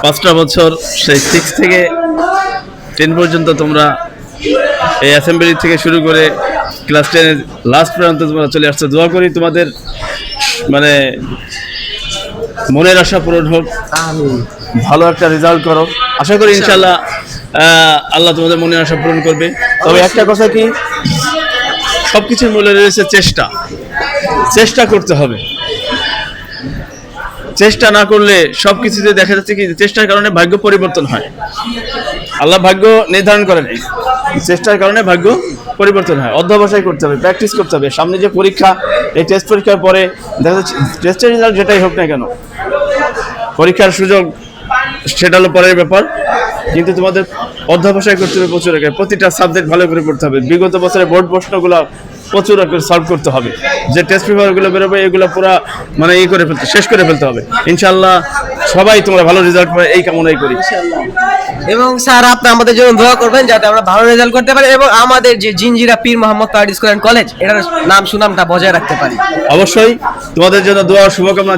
5টা বছর সেই 6 থেকে 10 পর্যন্ত তোমরা এই অ্যাসেম্বলি থেকে শুরু করে ক্লাস 10 এর লাস্ট পর্যন্ত তোমরা চলে আসছো। দোয়া করি তোমাদের মানে মনের আশা পূরণ হোক, ভালো একটা রেজাল্ট করো। আশা করি ইনশাআল্লাহ আল্লাহ তোমাদের মনের আশা পূরণ করবে। তবে একটা কথা কি, সবকিছুর মূলে রয়েছে চেষ্টা। চেষ্টা করতে হবে। চেষ্টা না করলে সবকিছুতে দেখা যাচ্ছে কি চেষ্টার কারণে ভাগ্য পরিবর্তন হয়। আল্লাহ ভাগ্য নির্ধারণ করেন, চেষ্টার কারণে ভাগ্য পরিবর্তন হয়। অধ্যবসায় করতে হবে, প্র্যাকটিস করতে হবে। সামনে যে পরীক্ষা, এই টেস্ট পরীক্ষার পরে দেখা যাচ্ছে টেস্টের রেজাল্ট যেটাই হোক না কেন, পরীক্ষার সুযোগ সেটা হলো পরের ব্যাপার, কিন্তু তোমাদের অধ্যবসায় করতে হবে প্রচুর। প্রতিটা সাবজেক্ট ভালো করে পড়তে হবে। বিগত বছরের বোর্ড প্রশ্নগুলো প্রচুর সলভ করতে হবে। যে টেস্ট পেপারগুলো বেরোবে এগুলো পুরো মানে শেষ করে ফেলতে হবে। ইনশাআল্লাহ সবাই তোমরা ভালো রেজাল্ট করে এই কামনাই করি। এবং স্যার আপনি আমাদের জন্য দোয়া করবেন যাতে আমরা ভালো রেজাল্ট করতে পারি এবং আমাদের যে জিঞ্জিরা পীর মোহাম্মদ তাওয়ার স্কুল অ্যান্ড কলেজ এটার নাম সুনামটা বজায় রাখতে পারি। অবশ্যই তোমাদের জন্য দোয়া শুভকামনা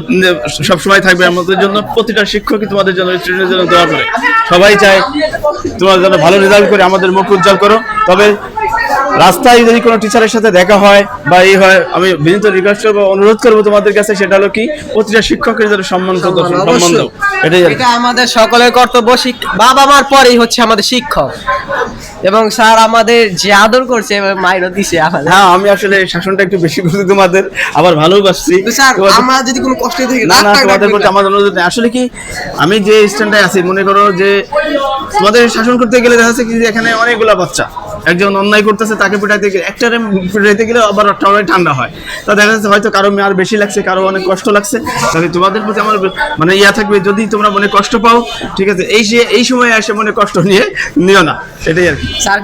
সবসময় থাকবে আমাদের জন্য। প্রতিটা শিক্ষকই তোমাদের জন্য, স্টুডেন্টের জন্য দোয়া করে। সবাই চায় তোমাদের জন্য ভালো রেজাল্ট করে আমাদের মুখ উজ্জ্বল করো। তবে রাস্তায় যদি কোনো টিচারের সাথে দেখা হয় বা এই হয়, আমি বিনীত রিকোয়েস্ট করবো, অনুরোধ করবো তোমাদের কাছে, সেটা হলো কি প্রতিটা শিক্ষকের জন্য সম্মান দাও। এটা আমাদের সকলের কর্তব্য। বাবা মার পরেই হচ্ছে আমাদের শিক্ষক। এবং স্যার আমাদের যে আদর করছে মাইরও দিছে আমাদের। হ্যাঁ, আমি আসলে শাসনটা একটু বেশি করছি তোমাদের, আবার ভালোবাসছি। স্যার আমরা যদি কোনো কষ্ট থেকে না তোমাদের প্রতি আমার অনুরোধ নেই। আসলে কি আমি যে স্ট্যান্ডে আছি, মনে করো যে তোমাদের শাসন করতে গেলে দেখা যাচ্ছে কি যে এখানে অনেকগুলা বাচ্চা, একজন অন্যায় করতেছে তাকে পিটাইতে গেলে, একটারে পিটাইতে গেলে আবার ঠান্ডা হয়। তা দেখা যাচ্ছে হয়তো কারো আর বেশি লাগছে, কারো অনেক কষ্ট লাগছে। তাহলে তোমাদের প্রতি আমার মানে থাকবে, যদি তোমরা মনে কষ্ট পাও, ঠিক আছে, এই সময় এসে মনে কষ্ট নিও না, সেটাই আর কি। স্যার